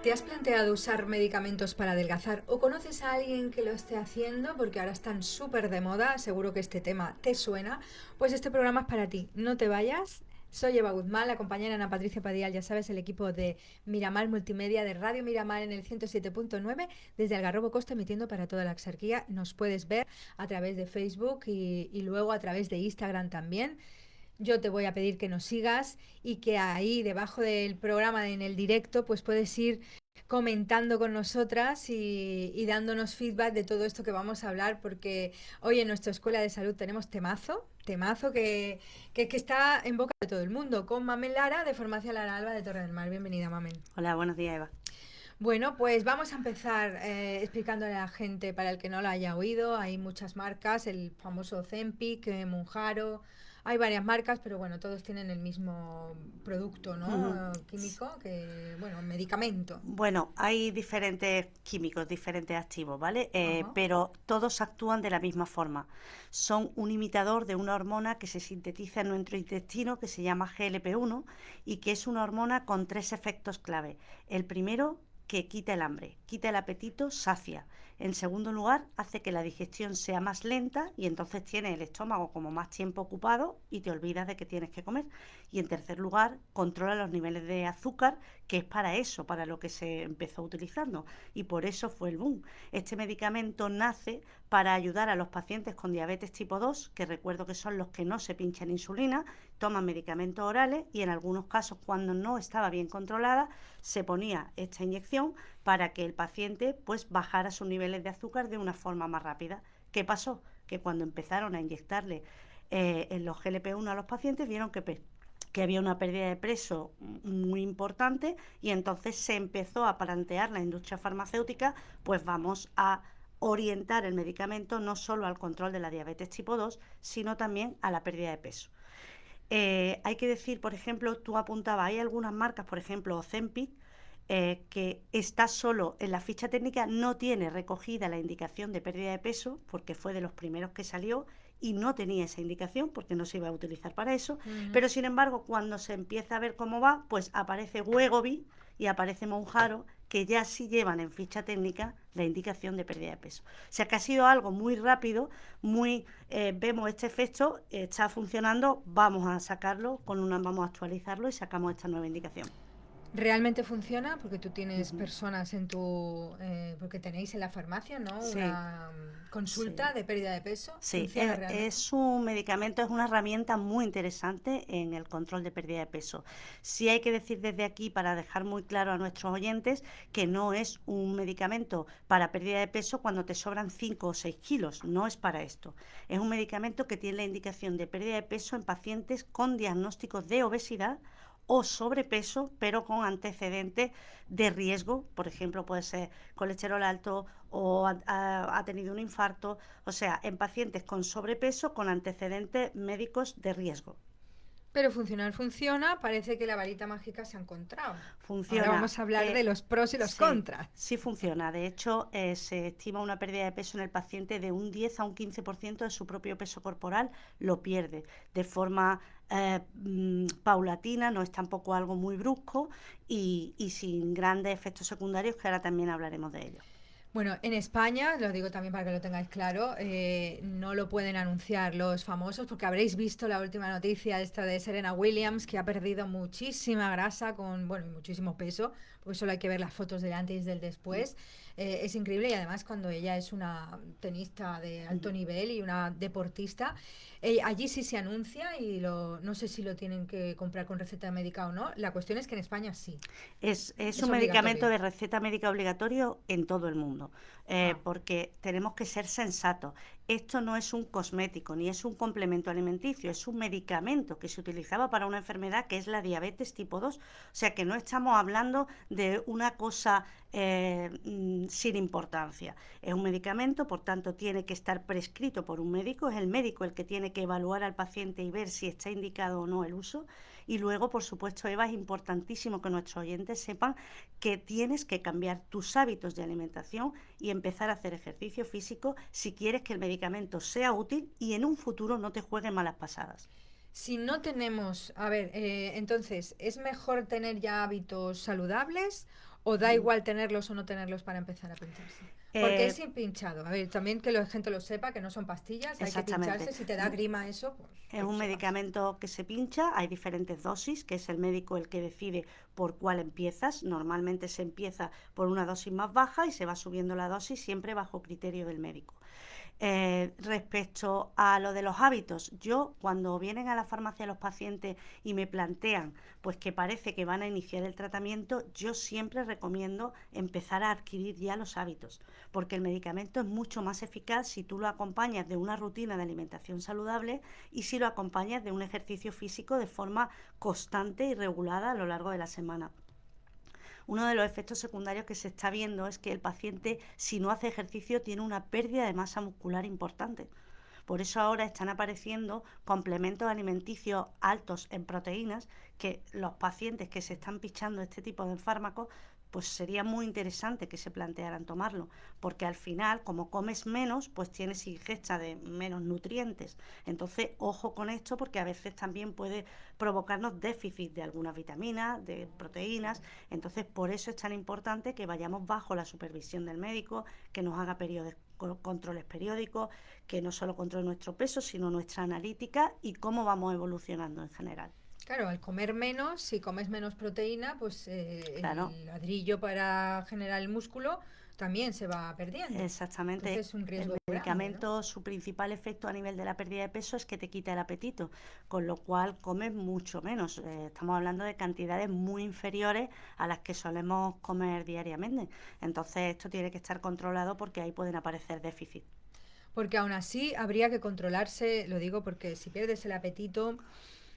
¿Te has planteado usar medicamentos para adelgazar o conoces a alguien que lo esté haciendo? Porque ahora están súper de moda, seguro que este tema te suena. Pues este programa es para ti, no te vayas. Soy Eva Guzmán, la compañera Ana Patricia Padial, ya sabes, el equipo de Miramar Multimedia de Radio Miramar en el 107.9, desde Algarrobo Costa, emitiendo para toda la Axarquía. Nos puedes ver a través de Facebook y luego a través de Instagram también. Yo te voy a pedir que nos sigas y que ahí debajo del programa en el directo pues puedes ir comentando con nosotras y dándonos feedback de todo esto que vamos a hablar, porque hoy en nuestra escuela de salud tenemos temazo que está en boca de todo el mundo, con Mamen Lara de Farmacia Lara Alba de Torre del Mar. Bienvenida, Mamen. Hola, buenos días, Eva. Bueno, pues vamos a empezar explicándole a la gente, para el que no lo haya oído. Hay muchas marcas, el famoso Ozempic, Mounjaro. Hay varias marcas, pero bueno, todos tienen el mismo producto, Ujú. ¿no? Químico, que, bueno, medicamento. Bueno, hay diferentes químicos, diferentes activos, ¿vale? Ajá. Pero todos actúan de la misma forma. Son un imitador de una hormona que se sintetiza en nuestro intestino, que se llama GLP-1, y que es una hormona con tres efectos clave. El primero, que quita el hambre, quita el apetito, sacia. En segundo lugar, hace que la digestión sea más lenta y entonces tienes el estómago como más tiempo ocupado y te olvidas de que tienes que comer. Y en tercer lugar, controla los niveles de azúcar, que es para eso, para lo que se empezó utilizando. Y por eso fue el boom. Este medicamento nace para ayudar a los pacientes con diabetes tipo 2, que recuerdo que son los que no se pinchan insulina, toman medicamentos orales y en algunos casos, cuando no estaba bien controlada, se ponía esta inyección para que el paciente pues bajara sus niveles de azúcar de una forma más rápida. ¿Qué pasó? Que cuando empezaron a inyectarle en los GLP-1 a los pacientes, vieron que había una pérdida de peso muy importante y entonces se empezó a plantear la industria farmacéutica, pues vamos a orientar el medicamento no solo al control de la diabetes tipo 2, sino también a la pérdida de peso. Hay que decir, por ejemplo, tú apuntabas, hay algunas marcas, por ejemplo, Ozempic, que está solo en la ficha técnica, no tiene recogida la indicación de pérdida de peso, porque fue de los primeros que salió y no tenía esa indicación porque no se iba a utilizar para eso, Ujú. pero sin embargo, cuando se empieza a ver cómo va, pues aparece Wegovy y aparece Mounjaro, que ya sí llevan en ficha técnica la indicación de pérdida de peso. O sea que ha sido algo muy rápido, muy vemos este efecto, está funcionando, vamos a sacarlo, vamos a actualizarlo y sacamos esta nueva indicación. ¿Realmente funciona? Porque tú tienes Ujú. personas en tu... porque tenéis en la farmacia, ¿no? Sí, Una sí. consulta de pérdida de peso. Sí, ¿Funciona realmente? es un medicamento, es una herramienta muy interesante en el control de pérdida de peso. Sí hay que decir desde aquí, para dejar muy claro a nuestros oyentes, que no es un medicamento para pérdida de peso cuando te sobran 5 o 6 kilos, no es para esto. Es un medicamento que tiene la indicación de pérdida de peso en pacientes con diagnósticos de obesidad o sobrepeso, pero con antecedentes de riesgo, por ejemplo, puede ser colesterol alto o ha tenido un infarto, o sea, en pacientes con sobrepeso con antecedentes médicos de riesgo. Pero funcionar funciona, parece que la varita mágica se ha encontrado. Ahora Funciona, vamos a hablar de los pros y los sí, contras. sí funciona. De hecho, se estima una pérdida de peso en el paciente de un 10 a un 15% de su propio peso corporal, lo pierde de forma paulatina, no es tampoco algo muy brusco y sin grandes efectos secundarios, que ahora también hablaremos de ellos. Bueno, en España, lo digo también para que lo tengáis claro, no lo pueden anunciar los famosos porque habréis visto la última noticia esta de Serena Williams, que ha perdido muchísima grasa con, bueno, y muchísimo peso, porque solo hay que ver las fotos del antes y del después. Es increíble y además cuando ella es una tenista de alto nivel y una deportista, allí sí se anuncia y no sé si lo tienen que comprar con receta médica o no. La cuestión es que en España sí, Es es un medicamento obligatorio. de receta médica obligatorio en todo el mundo, Ah. porque tenemos que ser sensatos. Esto no es un cosmético ni es un complemento alimenticio, es un medicamento que se utilizaba para una enfermedad que es la diabetes tipo 2. O sea que no estamos hablando de una cosa sin importancia. Es un medicamento, por tanto, tiene que estar prescrito por un médico. Es el médico el que tiene que evaluar al paciente y ver si está indicado o no el uso. Y luego, por supuesto, Eva, es importantísimo que nuestros oyentes sepan que tienes que cambiar tus hábitos de alimentación y empezar a hacer ejercicio físico si quieres que el medicamento sea útil y en un futuro no te juegue malas pasadas. Si no tenemos, a ver, entonces, ¿es mejor tener ya hábitos saludables ¿O da igual tenerlos o no tenerlos para empezar a pincharse? Porque es Eh, pinchado. A ver, también que la gente lo sepa, que no son pastillas, hay que Exactamente. pincharse. Si te da grima eso, pues Es que lo un sepas. medicamento que se pincha, hay diferentes dosis, que es el médico el que decide por cuál empiezas. Normalmente se empieza por una dosis más baja y se va subiendo la dosis siempre bajo criterio del médico. Respecto a lo de los hábitos, yo cuando vienen a la farmacia los pacientes y me plantean pues que parece que van a iniciar el tratamiento, yo siempre recomiendo empezar a adquirir ya los hábitos, porque el medicamento es mucho más eficaz si tú lo acompañas de una rutina de alimentación saludable y si lo acompañas de un ejercicio físico de forma constante y regulada a lo largo de la semana. Uno de los efectos secundarios que se está viendo es que el paciente, si no hace ejercicio, tiene una pérdida de masa muscular importante. Por eso ahora están apareciendo complementos alimenticios altos en proteínas que los pacientes que se están pichando este tipo de fármacos, pues sería muy interesante que se plantearan tomarlo, porque al final, como comes menos, pues tienes ingesta de menos nutrientes. Entonces, ojo con esto, porque a veces también puede provocarnos déficit de algunas vitaminas, de proteínas. Entonces, por eso es tan importante que vayamos bajo la supervisión del médico, que nos haga controles periódicos, que no solo controle nuestro peso, sino nuestra analítica y cómo vamos evolucionando en general. Claro, al comer menos, si comes menos proteína, pues Claro, el ladrillo para generar el músculo también se va perdiendo. exactamente. Entonces es un El riesgo grande, ¿no? medicamento, su principal efecto a nivel de la pérdida de peso es que te quita el apetito, con lo cual comes mucho menos. Estamos hablando de cantidades muy inferiores a las que solemos comer diariamente. Entonces esto tiene que estar controlado porque ahí pueden aparecer déficits. Porque aún así habría que controlarse, lo digo porque si pierdes el apetito,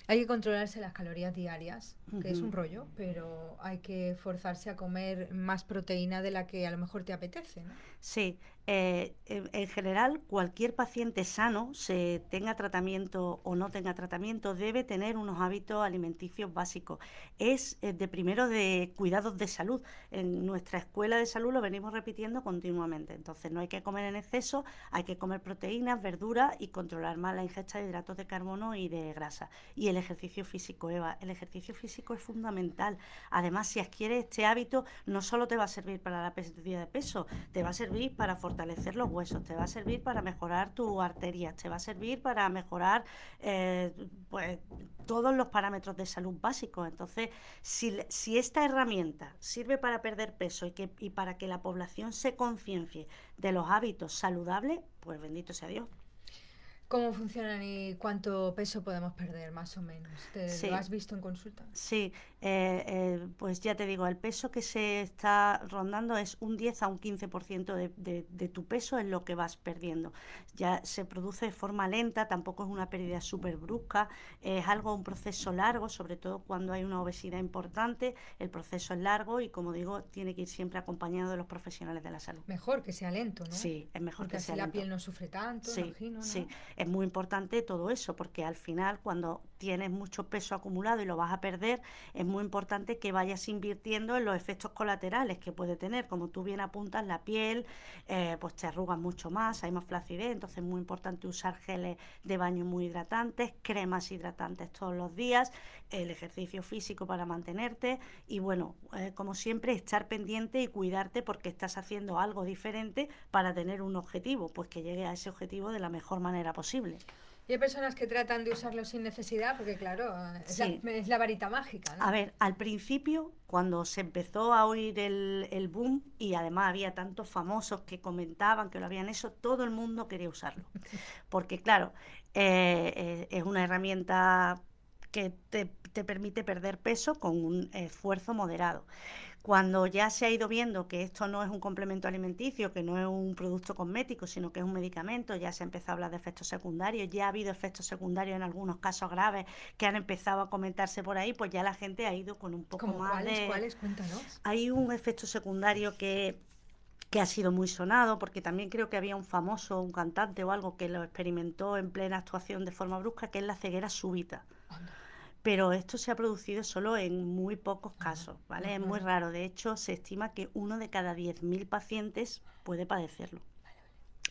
hay que controlarse las calorías diarias, que es un Ujú. rollo, pero hay que forzarse a comer más proteína de la que a lo mejor te apetece, ¿no? Sí, en general cualquier paciente sano, se tenga tratamiento o no tenga tratamiento, debe tener unos hábitos alimenticios básicos. Es de primero de cuidados de salud. En nuestra escuela de salud lo venimos repitiendo continuamente. Entonces no hay que comer en exceso, hay que comer proteínas, verduras y controlar más la ingesta de hidratos de carbono y de grasa. Y el ejercicio físico, Eva, el ejercicio físico es fundamental. Además, si adquieres este hábito, no solo te va a servir para la pérdida de peso, te va a servir para fortalecer los huesos, te va a servir para mejorar tus arterias, te va a servir para mejorar eh, pues, todos los parámetros de salud básicos. Entonces, si esta herramienta sirve para perder peso y para que la población se conciencie de los hábitos saludables, pues bendito sea Dios. ¿Cómo funcionan y cuánto peso podemos perder, más o menos? ¿Te lo Sí, has visto en consulta? sí, pues ya te digo, el peso que se está rondando es un 10 a un 15% de tu peso es lo que vas perdiendo. Ya se produce de forma lenta, tampoco es una pérdida súper brusca, es algo, un proceso largo, sobre todo cuando hay una obesidad importante, el proceso es largo y como digo, tiene que ir siempre acompañado de los profesionales de la salud. Mejor que sea lento, ¿no? Sí, es mejor Porque que así sea la lento. piel no sufre tanto, Sí, imagino, sí, ¿no? es muy importante todo eso, porque al final cuando tienes mucho peso acumulado y lo vas a perder, es muy importante que vayas invirtiendo en los efectos colaterales que puede tener. Como tú bien apuntas, la piel, pues te arrugas mucho más, hay más flacidez, entonces es muy importante usar geles de baño muy hidratantes, cremas hidratantes todos los días, el ejercicio físico para mantenerte y bueno, como siempre, estar pendiente y cuidarte porque estás haciendo algo diferente para tener un objetivo, pues que llegue a ese objetivo de la mejor manera posible. Y hay personas que tratan de usarlo sin necesidad, porque claro, Sí, es la varita mágica, a ¿no? ver, al principio, cuando se empezó a oír el boom y además había tantos famosos que comentaban que lo habían hecho, todo el mundo quería usarlo. Porque claro, es una herramienta que te permite perder peso con un esfuerzo moderado. Cuando ya se ha ido viendo que esto no es un complemento alimenticio, que no es un producto cosmético, sino que es un medicamento, ya se ha empezado a hablar de efectos secundarios, ya ha habido efectos secundarios en algunos casos graves que han empezado a comentarse por ahí, pues ya la gente ha ido con un poco ¿Como más cuáles? de... ¿Cuáles? Cuéntanos. Hay un efecto secundario que ha sido muy sonado, porque también creo que había un famoso, un cantante o algo que lo experimentó en plena actuación de forma brusca, que es la ceguera súbita. Anda. Pero esto se ha producido solo en muy pocos Ajá. casos, ¿vale? Es muy Ajá. raro. De hecho, se estima que uno de cada 10.000 pacientes puede padecerlo.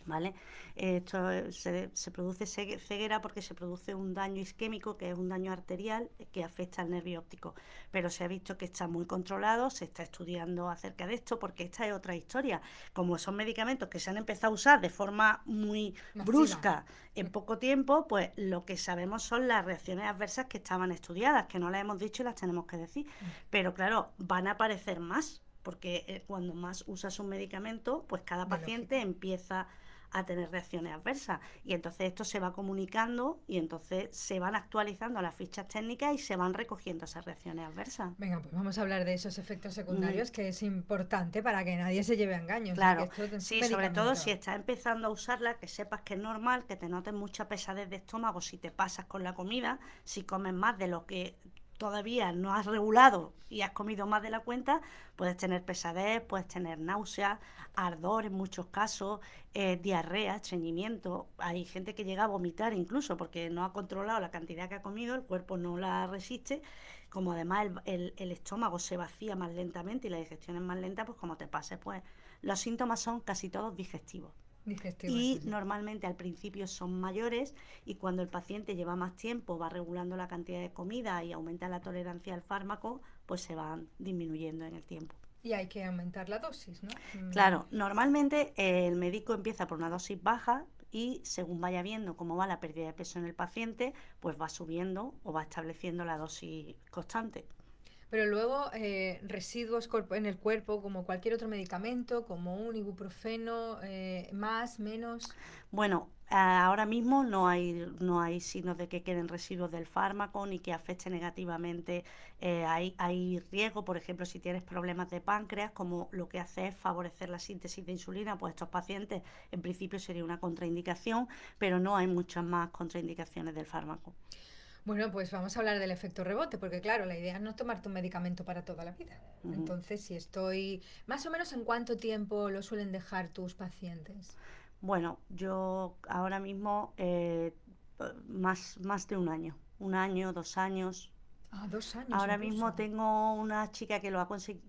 ¿vale? Esto se produce ceguera porque se produce un daño isquémico, que es un daño arterial que afecta al nervio óptico. Pero se ha visto que está muy controlado, se está estudiando acerca de esto, porque esta es otra historia. Como son medicamentos que se han empezado a usar de forma muy Masiva. brusca en poco tiempo, pues lo que sabemos son las reacciones adversas que estaban estudiadas, que no las hemos dicho y las tenemos que decir. Pero claro, van a aparecer más, porque cuando más usas un medicamento, pues cada De paciente lógica. empieza a tener reacciones adversas y entonces esto se va comunicando y entonces se van actualizando las fichas técnicas y se van recogiendo esas reacciones adversas. Venga, pues vamos a hablar de esos efectos Ujú. secundarios, que es importante para que nadie se lleve a engaño. O sea, que Claro, esto es un sí, sobre todo medicamento. si estás empezando a usarla, que sepas que es normal, que te notes mucha pesadez de estómago si te pasas con la comida, si comes más de lo que todavía no has regulado y has comido más de la cuenta, puedes tener pesadez, puedes tener náuseas, ardor en muchos casos, diarrea, estreñimiento. Hay gente que llega a vomitar incluso porque no ha controlado la cantidad que ha comido, el cuerpo no la resiste. Como además el estómago se vacía más lentamente y la digestión es más lenta, pues como te pase, pues los síntomas son casi todos digestivos Digestivos, sí, y sí. normalmente al principio son mayores y cuando el paciente lleva más tiempo, va regulando la cantidad de comida y aumenta la tolerancia al fármaco, pues se van disminuyendo en el tiempo. Y hay que aumentar la dosis, ¿no? Claro, normalmente el médico empieza por una dosis baja y según vaya viendo cómo va la pérdida de peso en el paciente, pues va subiendo o va estableciendo la dosis constante. Pero luego residuos en el cuerpo, como cualquier otro medicamento, como un ibuprofeno, más, menos. Bueno, ahora mismo no hay signos de que queden residuos del fármaco ni que afecte negativamente. Hay riesgo, por ejemplo, si tienes problemas de páncreas, como lo que hace es favorecer la síntesis de insulina, pues estos pacientes en principio sería una contraindicación, pero no hay muchas más contraindicaciones del fármaco. Bueno, pues vamos a hablar del efecto rebote, porque claro, la idea es no tomarte un medicamento para toda la vida. Ujú. Entonces, si estoy... Más o menos, ¿en cuánto tiempo lo suelen dejar tus pacientes? Bueno, yo ahora mismo más de un año, 2 años. Ah, 2 años Ahora mismo incluso. tengo una chica que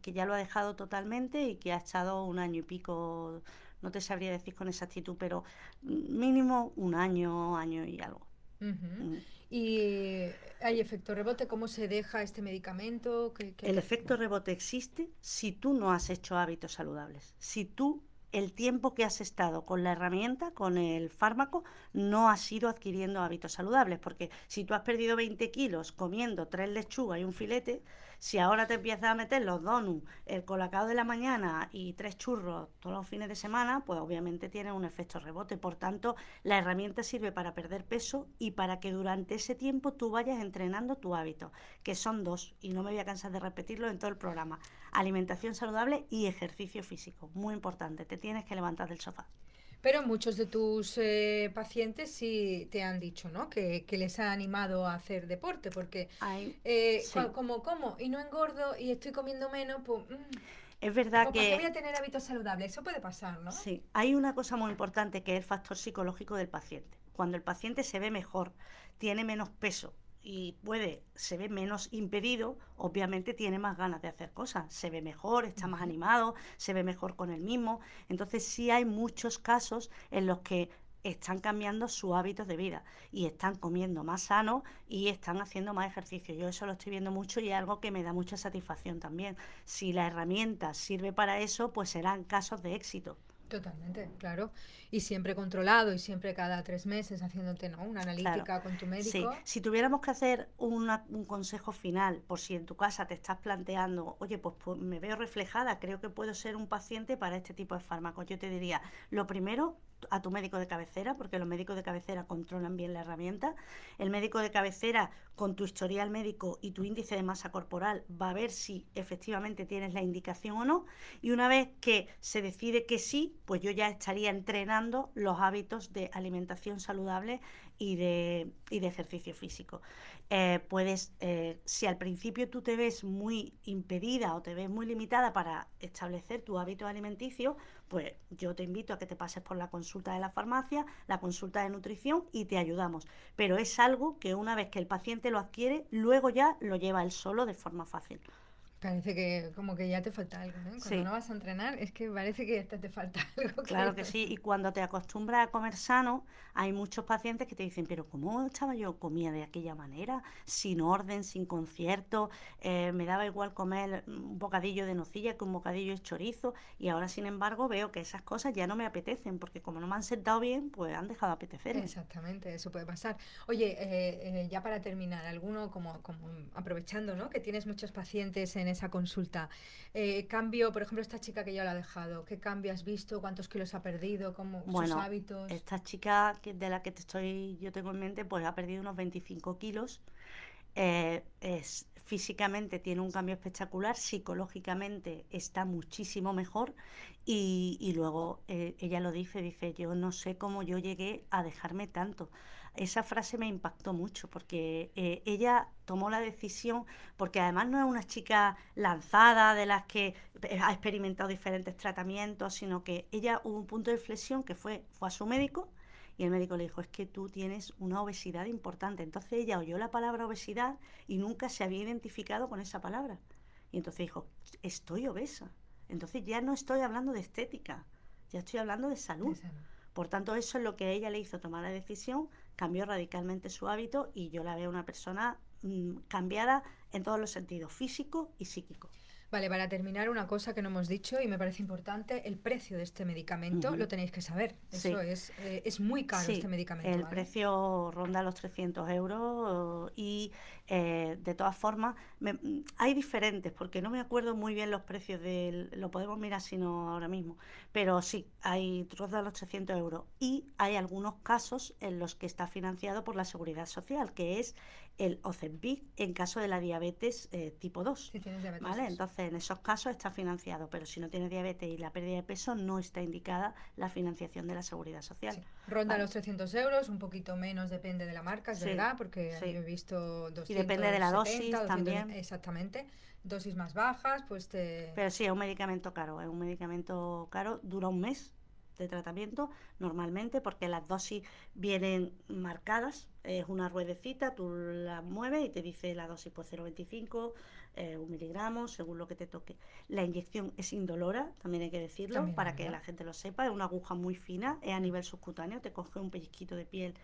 que ya lo ha dejado totalmente y que ha estado un año y pico, no te sabría decir con exactitud, pero mínimo un año, año y algo. Ujú. Mm. Y hay efecto rebote, ¿cómo se deja este medicamento? ¿Qué hay El que hacer? efecto rebote existe si tú no has hecho hábitos saludables. Si tú el tiempo que has estado con la herramienta, con el fármaco, no has ido adquiriendo hábitos saludables. Porque si tú has perdido 20 kilos comiendo 3 lechugas y un filete, si ahora te empiezas a meter los donuts, el colacao de la mañana y 3 churros todos los fines de semana, pues obviamente tiene un efecto rebote. Por tanto, la herramienta sirve para perder peso y para que durante ese tiempo tú vayas entrenando tu hábito, que son dos, y no me voy a cansar de repetirlo en todo el programa: alimentación saludable y ejercicio físico. Muy importante, te tienes que levantar del sofá. Pero muchos de tus pacientes sí te han dicho, ¿no? Que les ha animado a hacer deporte, porque Hay, sí, como y no engordo y estoy comiendo menos, pues, es verdad pues ¿para qué voy a que tener hábitos saludables? Eso puede pasar, ¿no? sí, hay una cosa muy importante que es el factor psicológico del paciente. Cuando el paciente se ve mejor, tiene menos peso y se ve menos impedido, obviamente tiene más ganas de hacer cosas, se ve mejor, está más Ujú. animado, se ve mejor con él mismo. Entonces sí hay muchos casos en los que están cambiando sus hábitos de vida y están comiendo más sano y están haciendo más ejercicio. Yo eso lo estoy viendo mucho y es algo que me da mucha satisfacción también. Si la herramienta sirve para eso, pues serán casos de éxito. Totalmente, claro. Y siempre controlado y siempre cada 3 meses haciéndote, ¿no? Una Claro, analítica con tu sí. médico. Si tuviéramos que hacer un consejo final, por si en tu casa te estás planteando, oye, pues me veo reflejada, creo que puedo ser un paciente para este tipo de fármacos, yo te diría, lo primero, a tu médico de cabecera, porque los médicos de cabecera controlan bien la herramienta. El médico de cabecera, con tu historial médico y tu índice de masa corporal, va a ver si efectivamente tienes la indicación o no. Y una vez que se decide que sí, pues yo ya estaría entrenando los hábitos de alimentación saludable y de ejercicio físico. Si al principio tú te ves muy impedida o te ves muy limitada para establecer tu hábito alimenticio, pues yo te invito a que te pases por la consulta de la farmacia, la consulta de nutrición y te ayudamos. Pero es algo que una vez que el paciente lo adquiere, luego ya lo lleva él solo de forma fácil. Parece que como que ya te falta algo, ¿eh? Cuando no Sí. vas a entrenar es que parece que te falta algo, Claro claro. que sí, y cuando te acostumbras a comer sano, hay muchos pacientes que te dicen, pero ¿cómo estaba yo? Comía de aquella manera, sin orden, sin concierto, me daba igual comer un bocadillo de nocilla que un bocadillo de chorizo, y ahora sin embargo veo que esas cosas ya no me apetecen, porque como no me han sentado bien, pues han dejado de apetecerme. Exactamente, eso puede pasar. Oye, ya para terminar, alguno como aprovechando, ¿no? Que tienes muchos pacientes en esa consulta. Cambio, por ejemplo, esta chica que ya la ha dejado, ¿qué cambio has visto? ¿Cuántos kilos ha perdido? ¿Cómo sus Bueno, hábitos? esta chica de la que yo tengo en mente, pues ha perdido unos 25 kilos. Físicamente tiene un cambio espectacular, psicológicamente está muchísimo mejor y luego ella lo dice, yo no sé cómo yo llegué a dejarme tanto. Esa frase me impactó mucho porque ella tomó la decisión, porque además no es una chica lanzada de las que ha experimentado diferentes tratamientos, sino que ella hubo un punto de inflexión que fue a su médico y el médico le dijo, es que tú tienes una obesidad importante. Entonces ella oyó la palabra obesidad y nunca se había identificado con esa palabra. Y entonces dijo, estoy obesa. Entonces ya no estoy hablando de estética, ya estoy hablando de salud. Esa no. Por tanto, eso es lo que a ella le hizo tomar la decisión, cambió radicalmente su hábito y yo la veo una persona cambiada en todos los sentidos, físico y psíquico. Vale, para terminar, una cosa que no hemos dicho y me parece importante, el precio de este medicamento lo Ujú. tenéis que saber. Eso Sí. es muy caro este Sí, medicamento, el ¿vale? precio ronda los 300 euros y de todas formas hay diferentes porque no me acuerdo muy bien los precios lo podemos mirar si no ahora mismo, pero sí, ronda los 300 euros y hay algunos casos en los que está financiado por la Seguridad Social, que es el Ozempic en caso de la diabetes tipo 2. Si tienes diabetes ¿Vale? 2. Entonces, en esos casos está financiado, pero si no tienes diabetes y la pérdida de peso, no está indicada la financiación de la seguridad social. Sí, ronda ¿Vale? los 300 euros, un poquito menos depende de la marca, es Sí, verdad, porque yo sí. he visto Y depende de la 270, dosis 200, también. exactamente, dosis más bajas, pues te... Pero sí, es un medicamento caro. Es un medicamento caro, dura un mes de tratamiento normalmente porque las dosis vienen marcadas. Es una ruedecita, tú la mueves y te dice la dosis pues 0,25, 1 miligramo, según lo que te toque. La inyección es indolora, también hay que decirlo, También es para que verdad. la gente lo sepa. Es una aguja muy fina, es a nivel subcutáneo, te coge un pellizquito de piel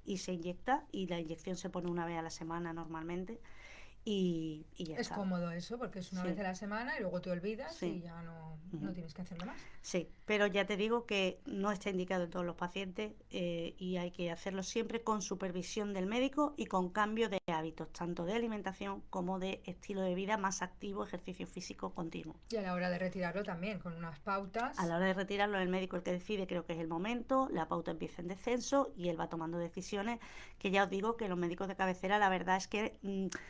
y se inyecta y la inyección se pone una vez a la semana normalmente y ya Es está. cómodo eso, porque es una vez Sí, a la semana y luego te olvidas y sí. ya no Ujú. tienes que hacerlo más. Sí, pero ya te digo que no está indicado en todos los pacientes y hay que hacerlo siempre con supervisión del médico y con cambio de hábitos, tanto de alimentación como de estilo de vida más activo, ejercicio físico continuo. Y a la hora de retirarlo también, con unas A pautas. la hora de retirarlo, el médico el que decide, creo que es el momento, la pauta empieza en descenso y él va tomando decisiones que ya os digo que los médicos de cabecera, la verdad es que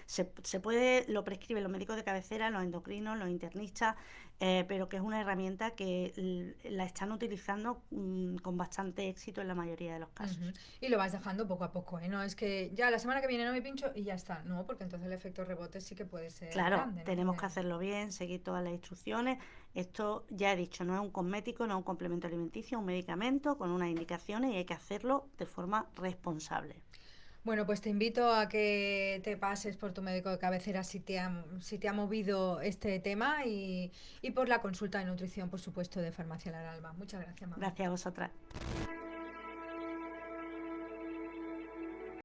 se puede, lo prescriben los médicos de cabecera, los endocrinos, los internistas, pero que es una herramienta que la están utilizando con bastante éxito en la mayoría de los Ujú. casos. Y lo vas dejando poco a poco, ¿eh? No es que ya la semana que viene no me pincho y ya está. No, porque entonces el efecto rebote sí que puede ser Claro, grande, ¿no? tenemos que hacerlo bien, seguir todas las instrucciones. Esto ya he dicho, no es un cosmético, no es un complemento alimenticio, es un medicamento con unas indicaciones y hay que hacerlo de forma responsable. Bueno, pues te invito a que te pases por tu médico de cabecera si te ha movido este tema y por la consulta de nutrición, por supuesto, de Farmacia La Alba. Muchas gracias, Mamen. Gracias a vosotras.